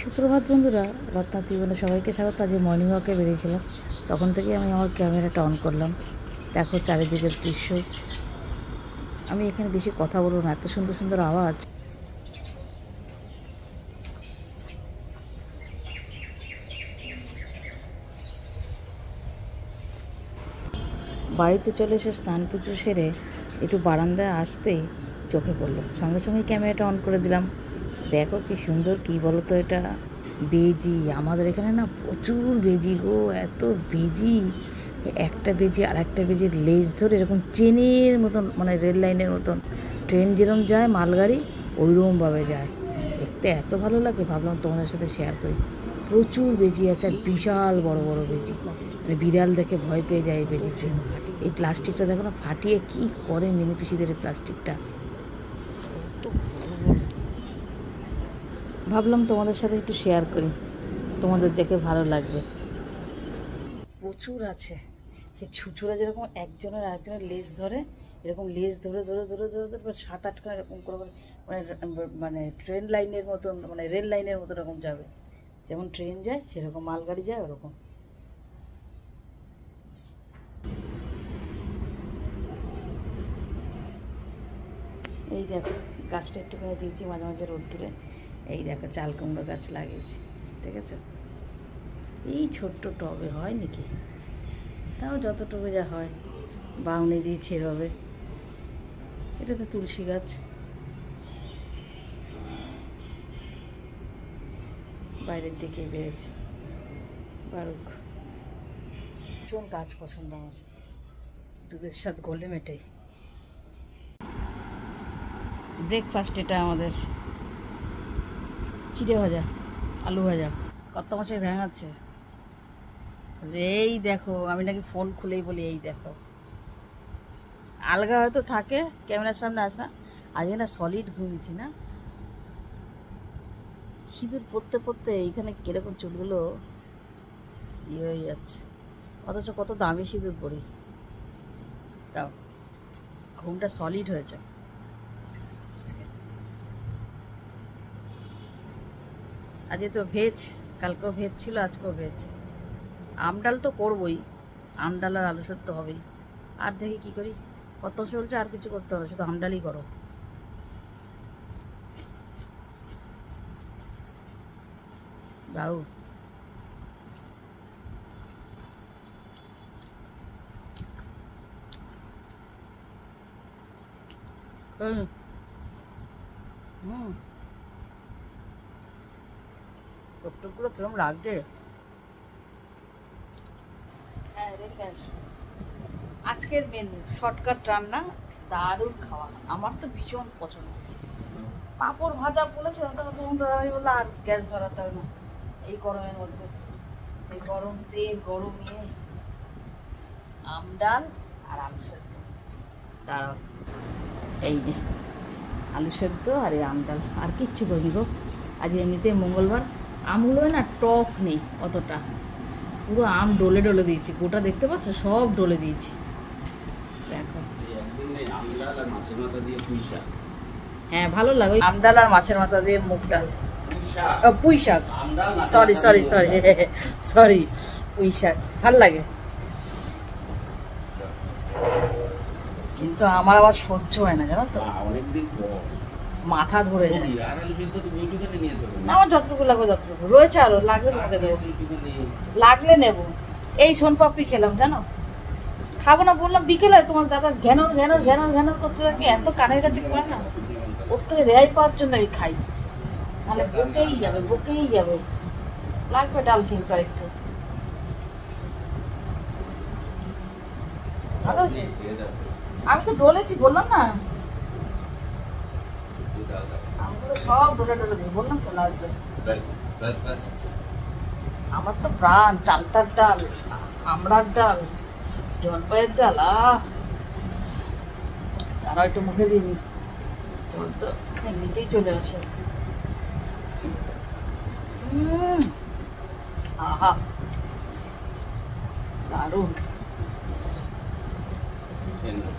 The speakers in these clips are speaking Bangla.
সুপ্রভাত বন্ধুরা, রত্না জীবনে সবাইকে স্বাগত। আজ মর্নিং ওয়াকে বেরিয়েছিলাম, তখন থেকে আমি আমার ক্যামেরাটা অন করলাম। দেখো চারিদিকের দৃশ্য। আমি এখানে বেশি কথা বলবো না, এত সুন্দর সুন্দর আওয়াজ। বাড়িতে চলে এসে স্নান পুজো সেরে একটু বারান্দায় আসতেই চোখে পড়লো, সঙ্গে সঙ্গে ক্যামেরাটা অন করে দিলাম। দেখো কি সুন্দর, কি বলো তো, এটা বেজি। আমাদের এখানে না প্রচুর বেজি গো, এত বেজি। একটা বেজি আর একটা বেজির লেজ ধরে এরকম চেনের মতন, মানে রেল লাইনের মতন, ট্রেন যেরকম যায় মালগাড়ি ওইরকমভাবে যায়। দেখতে এত ভালো লাগে, ভাবলাম তোমাদের সাথে শেয়ার করি। প্রচুর বেজি আছে আর বিশাল বড় বড় বেজি, মানে বিড়াল দেখে ভয় পেয়ে যায় এই বেজিকে। এই প্লাস্টিকটা দেখো না, ফাটিয়ে কি করে মিনি পিসিদের এই প্লাস্টিকটা। ভাবলাম তোমাদের সাথে একটু শেয়ার করি, তোমাদের দেখে ভালো লাগবে। প্রচুর আছে। সে ছুঁচোরা যেরকম একজনের আরেকজনের লেজ ধরে, এরকম লেজ ধরে ধরে ধরে ধরে ধরে 7-8 এরকম করে, মানে মানে ট্রেন লাইনের মতন, মানে রেল লাইনের মতো এরকম যাবে। যেমন ট্রেন যায় সেরকম মালগাড়ি যায় ওরকম। এই দেখো গাছটা একটুখানি দিয়েছি মাঝে মাঝে রোদ্দুরে। এই দেখো চাল কুমড়ো গাছ লাগিয়েছি, দেখেছো? এই ছোট্ট টবে হয় নাকি, তাও যত টবে যা হয়। বাউনি দিয়েছি এভাবে। এটা তো তুলসী গাছ। বাইরের দিকে বেড়েছে, বারুক। ভীষণ গাছ পছন্দ আমার, দুধের স্বাদ গলে মেটে। ব্রেকফাস্ট এটা আমাদের, চিড়ে ভাজা, আলু ভাজা। কত মাসে ভেঙাচ্ছে। এই দেখো, আমি নাকি ফোন খুলেই বলি এই দেখো। আলগা হয়তো থাকে, ক্যামেরার সামনে আস না। আজকে না সলিড ঘুমিয়েছি না, সিঁদুর পরতে পরতে এইখানে কিরকম চুলগুলো ইয়ে হয়ে যাচ্ছে। অথচ কত দামি সিঁদুর পরি, তাও ঘুমটা সলিড হয়েছে। আজকে তো ভেজ, কালকেও ভেজ ছিল, আজকেও ভেজ। আমডাল তো করবই, আমডাল আর আলু সেদ্ধ হবেই। আর দেখি কি করি, কত চলছে, আর কিছু করতে হবে, শুধু আমডালই করো। দারুণ। টকটকগুলো কিরম লাগছে। আজকের মেনু শর্টকাট রান্না, দারুণ খাওয়া, আমার তো ভীষণ পছন্দ। পাঁপড় ভাজা বলেছে, আমি বললাম আর গ্যাস ধরাতে হবে না এই গরমের মধ্যে। এই গরম তেল, গরম ইয়ে, আমডাল আর আলু সেদ্ধ। দাঁড়াও, এই যে আলু সেদ্ধ আর এই আমডাল, আর কিচ্ছু করিনি গো। আজ এমনিতে মঙ্গলবার, আমগুলো না টক নেই অতটা, পুরো আম ডলে ডলে দিয়েছি, গোটা দেখতে পাচ্ছ, সব ডলে দিয়েছি। দেখো হ্যাঁ ভালো লাগে আমডাল আর মাছের মাথা দিয়ে মুগ ডাল, পুঁই শাক, সরি সরি সরি সরি, পুঁই শাক ভাল লাগে। কিন্তু আমার আবার সহ্য হয় না, জানো তো, মাথা ধরে যায়। আমার যতটুকু লাগবে ততটুকু রয়েছে, আরো লাগলে তোমাকে দেবো, লাগলে নেবো। এই সোনপাপড়ি খেলাম, জানো খাবো না বললাম, বিকেলে তোমার দাদা ঘ্যানর ঘ্যানর ঘ্যানর ঘ্যানর করতে থাকে, এত কানের কাছে করে না, ওর থেকে রেহাই পাওয়ার জন্য আমি খাই, নাহলে বকেই যাবে বকেই যাবে। লাগবে ডাল কিন্তু আর একটু। ভালো হয়েছে, আমি তো ডলেছি বললাম না, আমগুলো সব ডলে ডলে দিই, বললাম তো লাগবে। আমার তো প্রাণ চালতার ডাল, আমড়ার ডাল, জলপাইয়ের ডাল। তারা একটু মুখে দিবি, তোর তো এমনিতেই চলে আসে। আহা দারুণ।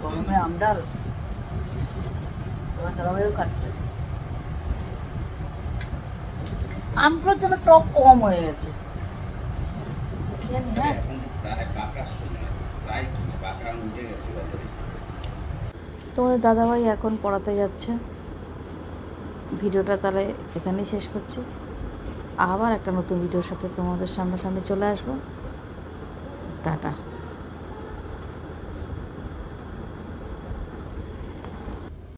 গরমে আমডাল, তোমার দাদাভাইও খাচ্ছে। আমগুলোর জন্য টক কম হয়ে গেছে। হ্যাঁ, এখন প্রায় পাকার সময়, প্রায় কি পাকা উঠে গেছে অলরেডি। তোমাদের দাদাভাই এখন পড়াতে যাচ্ছে। ভিডিওটা তাহলে এখানেই শেষ করছি। আবার একটা নতুন ভিডিওর সাথে তোমাদের সামনাসামনি চলে আসবো। টাটা।